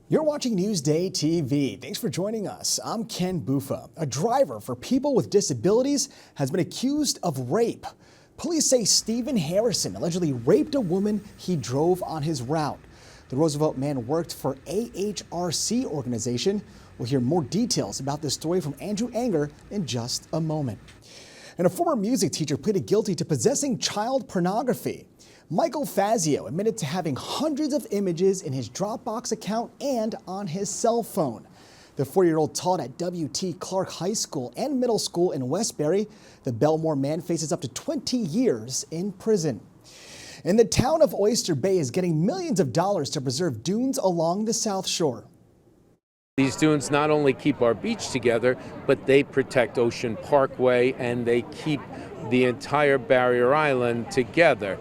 You're watching Newsday TV. Thanks for joining us. I'm Ken Bufa. A driver for people with disabilities has been accused of rape. Police say Stephen Harrison allegedly raped a woman he drove on his route. The Roosevelt man worked for AHRC organization. We'll hear more details about this story from Andrew Anger in just a moment. And a former music teacher pleaded guilty to possessing child pornography. Michael Fazio admitted to having hundreds of images in his Dropbox account and on his cell phone. The 40-year-old taught at W.T. Clark High School and Middle School in Westbury. The Belmore man faces up to 20 years in prison. And the town of Oyster Bay is getting millions of dollars to preserve dunes along the South Shore. These dunes not only keep our beach together, but they protect Ocean Parkway and they keep the entire Barrier Island together.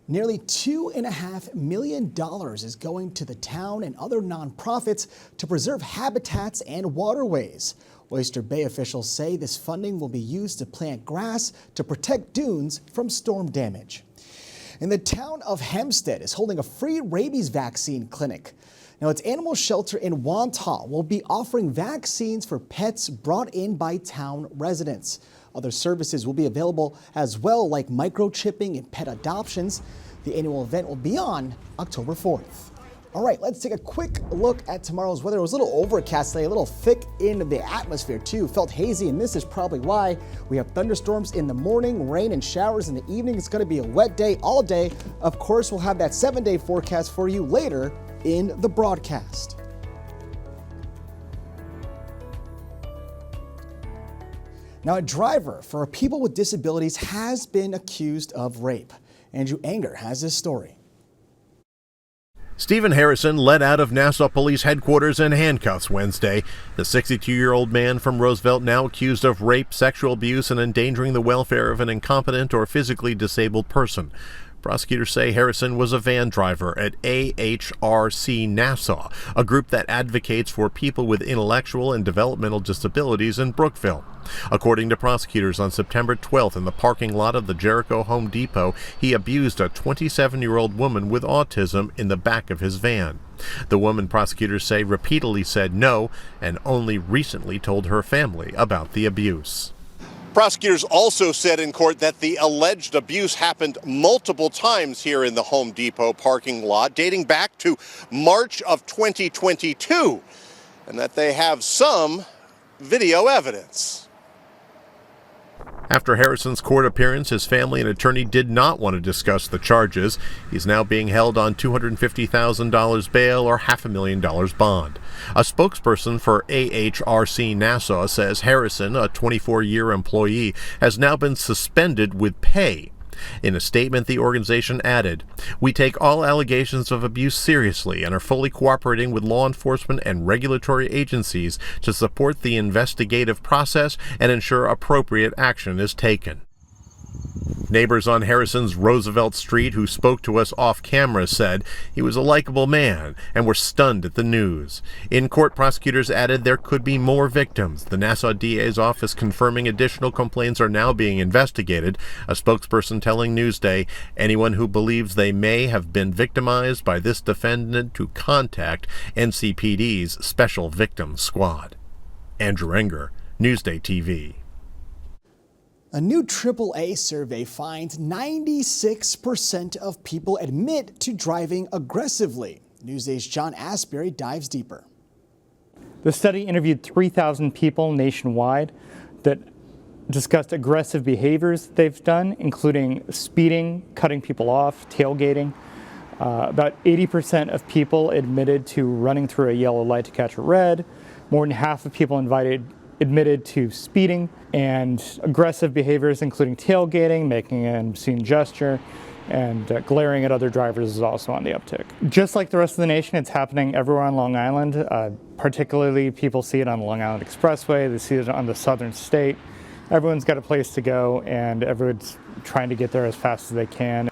Nearly $2.5 million is going to the town and other nonprofits to preserve habitats and waterways. Oyster Bay officials say this funding will be used to plant grass to protect dunes from storm damage. And the town of Hempstead is holding a free rabies vaccine clinic. Now, its animal shelter in Wantagh will be offering vaccines for pets brought in by town residents. Other services will be available as well, like microchipping and pet adoptions. The annual event will be on October 4th. All right, let's take a quick look at tomorrow's weather. It was a little overcast today, a little thick in the atmosphere too. Felt hazy, and this is probably why. We have thunderstorms in the morning, rain and showers in the evening. It's going to be a wet day all day. Of course, we'll have that 7-day forecast for you later in the broadcast. Now, a driver for people with disabilities has been accused of rape. Andrew Anger has this story. Stephen Harrison led out of Nassau Police Headquarters in handcuffs Wednesday. The 62-year-old man from Roosevelt now accused of rape, sexual abuse, and endangering the welfare of an incompetent or physically disabled person. Prosecutors say Harrison was a van driver at AHRC Nassau, a group that advocates for people with intellectual and developmental disabilities in Brookville. According to prosecutors, on September 12th in the parking lot of the Jericho Home Depot, he abused a 27-year-old woman with autism in the back of his van. The woman, prosecutors say, repeatedly said no and only recently told her family about the abuse. Prosecutors also said in court that the alleged abuse happened multiple times here in the Home Depot parking lot, dating back to March of 2022, and that they have some video evidence. After Harrison's court appearance, his family and attorney did not want to discuss the charges. He's now being held on $250,000 bail or $500,000 bond. A spokesperson for AHRC Nassau says Harrison, a 24-year employee, has now been suspended with pay. In a statement, the organization added, "We take all allegations of abuse seriously and are fully cooperating with law enforcement and regulatory agencies to support the investigative process and ensure appropriate action is taken." Neighbors on Harrison's Roosevelt Street who spoke to us off camera said he was a likable man and were stunned at the news. In court, prosecutors added there could be more victims. The Nassau DA's office confirming additional complaints are now being investigated. A spokesperson telling Newsday anyone who believes they may have been victimized by this defendant to contact NCPD's Special Victims Squad. Andrew Enger, Newsday TV. A new AAA survey finds 96% of people admit to driving aggressively. Newsday's John Asbury dives deeper. The study interviewed 3,000 people nationwide that discussed aggressive behaviors they've done, including speeding, cutting people off, tailgating. About 80% of people admitted to running through a yellow light to catch a red. More than half of people admitted to speeding, and aggressive behaviors including tailgating, making an obscene gesture, and glaring at other drivers is also on the uptick. Just like the rest of the nation, it's happening everywhere on Long Island. Particularly, people see it on the Long Island Expressway, they see it on the Southern State. Everyone's got a place to go, and everyone's trying to get there as fast as they can.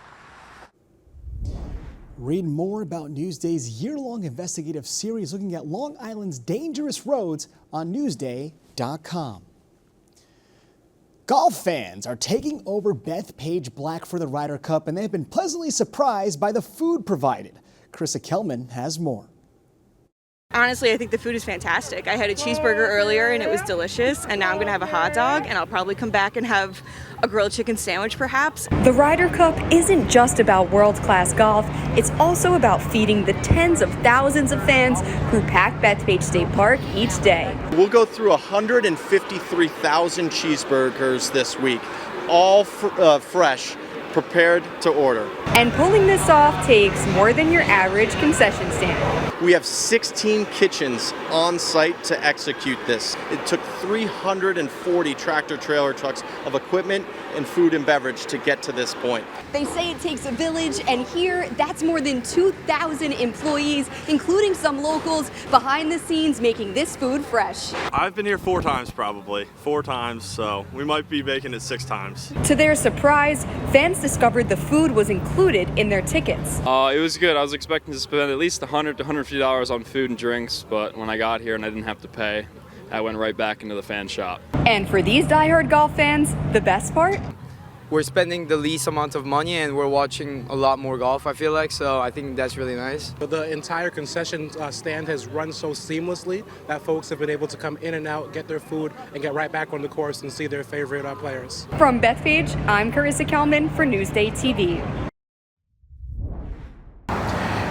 Read more about Newsday's year-long investigative series looking at Long Island's dangerous roads on Newsday.com. Golf fans are taking over Bethpage Black for the Ryder Cup, and they've been pleasantly surprised by the food provided. Carissa Kelman has more. Honestly, I think the food is fantastic. I had a cheeseburger earlier and it was delicious, and now I'm gonna have a hot dog, and I'll probably come back and have a grilled chicken sandwich perhaps. The Ryder Cup isn't just about world-class golf, it's also about feeding the tens of thousands of fans who pack Bethpage State Park each day. We'll go through 153,000 cheeseburgers this week, all fresh, prepared to order. And pulling this off takes more than your average concession stand. We have 16 kitchens on site to execute this. It took 340 tractor-trailer trucks of equipment and food and beverage to get to this point. They say it takes a village, and here, that's more than 2,000 employees, including some locals, behind the scenes making this food fresh. I've been here 4 times probably, 4 times, so we might be making it 6 times. To their surprise, fans discovered the food was included in their tickets. It was good. I was expecting to spend at least $100 to $150 on food and drinks, but when I got here and I didn't have to pay, I went right back into the fan shop. And for these diehard golf fans, the best part? We're spending the least amount of money and we're watching a lot more golf, I feel like, so I think that's really nice. The entire concession stand has run so seamlessly that folks have been able to come in and out, get their food, and get right back on the course and see their favorite players. From Bethpage, I'm Carissa Kelman for Newsday TV.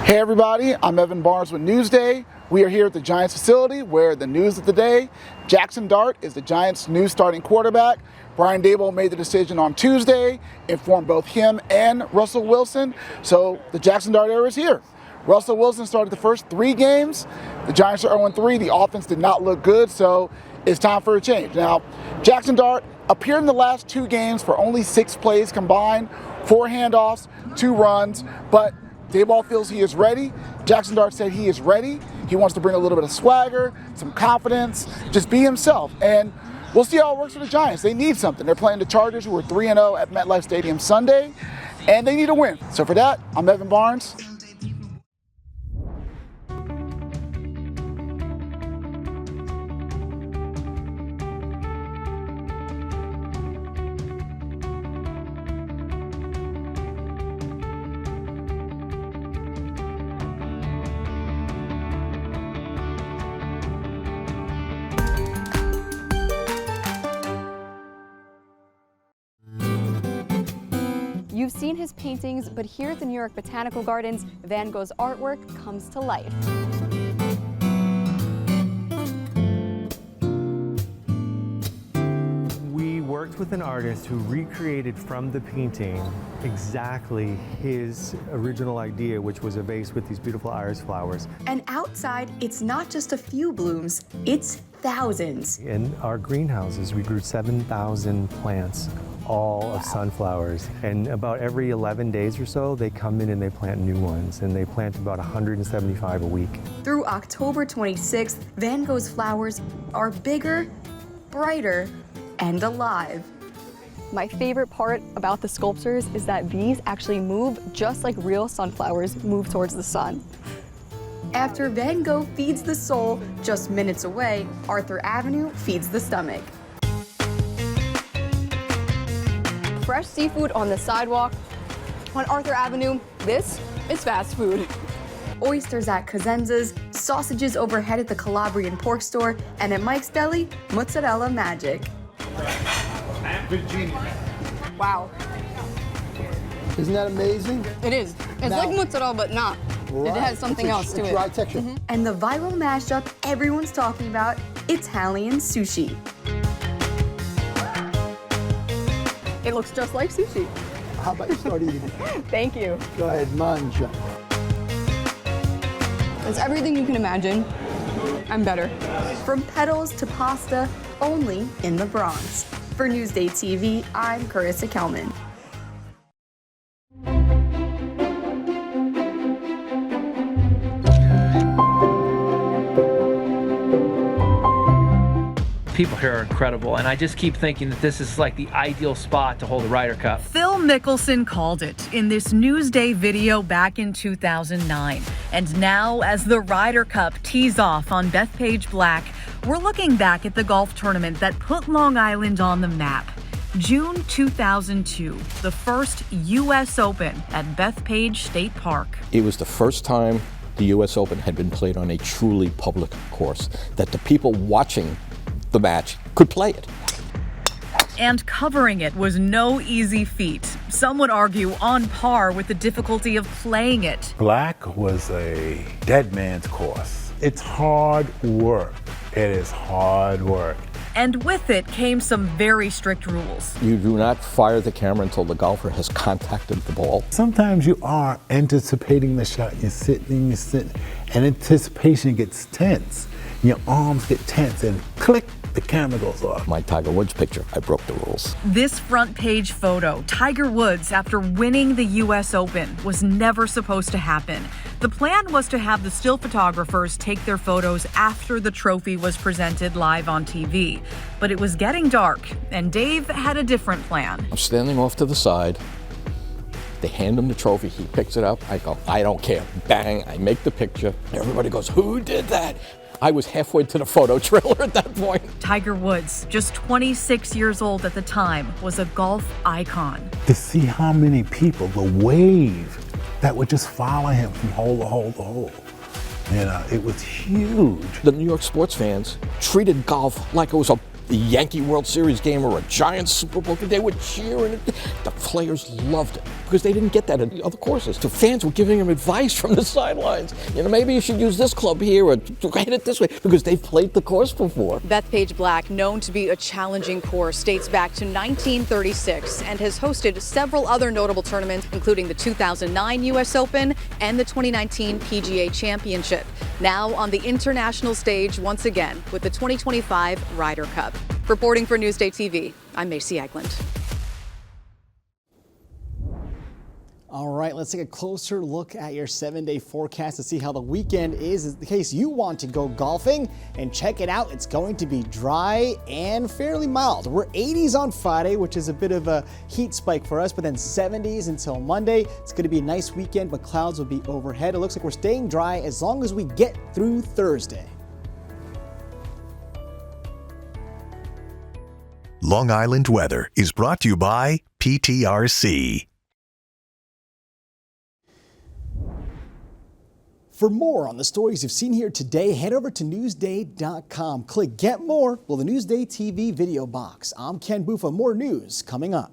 Hey everybody, I'm Evan Barnes with Newsday. We are here at the Giants facility where the news of the day, Jackson Dart is the Giants' new starting quarterback. Brian Daboll made the decision on Tuesday, informed both him and Russell Wilson. So the Jackson Dart era is here. Russell Wilson started the first 3 games. The Giants are 0-3. The offense did not look good, so it's time for a change. Now, Jackson Dart appeared in the last 2 games for only 6 plays combined, 4 handoffs, 2 runs, but Daboll feels he is ready. Jackson Dart said he is ready. He wants to bring a little bit of swagger, some confidence, just be himself. And we'll see how it works for the Giants. They need something. They're playing the Chargers, who are 3-0 at MetLife Stadium Sunday, and they need a win. So for that, I'm Evan Barnes. You've seen his paintings, but here at the New York Botanical Gardens, Van Gogh's artwork comes to life. We worked with an artist who recreated from the painting exactly his original idea, which was a vase with these beautiful iris flowers. And outside, it's not just a few blooms, it's thousands. In our greenhouses, we grew 7,000 plants, all of sunflowers. And about every 11 days or so, they come in and they plant new ones, and they plant about 175 a week. Through October 26th, Van Gogh's flowers are bigger, brighter, and alive. My favorite part about the sculptures is that these actually move just like real sunflowers move towards the sun. After Van Gogh feeds the soul, just minutes away, Arthur Avenue feeds the stomach. Fresh seafood on the sidewalk. On Arthur Avenue, this is fast food. Oysters at Cosenza's, sausages overhead at the Calabrian pork store, and at Mike's Deli, mozzarella magic. Wow. Isn't that amazing? It is. It's like mozzarella, but not. Right. It has something else to it. Dry texture. And the viral mashup everyone's talking about, Italian sushi. It looks just like sushi. How about you start eating it? Thank you. Go ahead, manja. It's everything you can imagine. I'm better. From petals to pasta, only in the Bronx. For Newsday TV, I'm Carissa Kelman. People here are incredible, and I just keep thinking that this is like the ideal spot to hold a Ryder Cup. Phil Mickelson called it in this Newsday video back in 2009. And now, as the Ryder Cup tees off on Bethpage Black, we're looking back at the golf tournament that put Long Island on the map. June 2002, the first U.S. Open at Bethpage State Park. It was the first time the U.S. Open had been played on a truly public course, that the people watching the match could play it. And covering it was no easy feat. Some would argue on par with the difficulty of playing it. Black was a dead man's course. It's hard work. It is hard work. And with it came some very strict rules. You do not fire the camera until the golfer has contacted the ball. Sometimes you are anticipating the shot. You're sitting, and anticipation gets tense. Your arms get tense, and click, the camera goes off. My Tiger Woods picture, I broke the rules. This front page photo, Tiger Woods after winning the U.S. Open, was never supposed to happen. The plan was to have the still photographers take their photos after the trophy was presented live on TV. But it was getting dark, and Dave had a different plan. I'm standing off to the side. They hand him the trophy. He picks it up. I go, I don't care. Bang, I make the picture. Everybody goes, who did that? I was halfway to the photo trailer at that point. Tiger Woods, just 26 years old at the time, was a golf icon. To see how many people, the wave that would just follow him from hole to hole to hole. You know, it was huge. The New York sports fans treated golf like it was a Yankee World Series game or a Giants Super Bowl. They would cheer, and the players loved it because they didn't get that at other courses. The fans were giving them advice from the sidelines. You know, maybe you should use this club here or hit it this way because they've played the course before. Bethpage Black, known to be a challenging course, dates back to 1936 and has hosted several other notable tournaments, including the 2009 U.S. Open and the 2019 PGA Championship. Now on the international stage once again with the 2025 Ryder Cup. Reporting for Newsday TV, I'm Macy Eglund. All right, let's take a closer look at your 7-day forecast to see how the weekend is. In case you want to go golfing and check it out, it's going to be dry and fairly mild. We're 80s on Friday, which is a bit of a heat spike for us, but then 70s until Monday. It's going to be a nice weekend, but clouds will be overhead. It looks like we're staying dry as long as we get through Thursday. Long Island weather is brought to you by PTRC. For more on the stories you've seen here today, head over to Newsday.com. Click Get More, well, the Newsday TV video box. I'm Ken Buffa. More news coming up.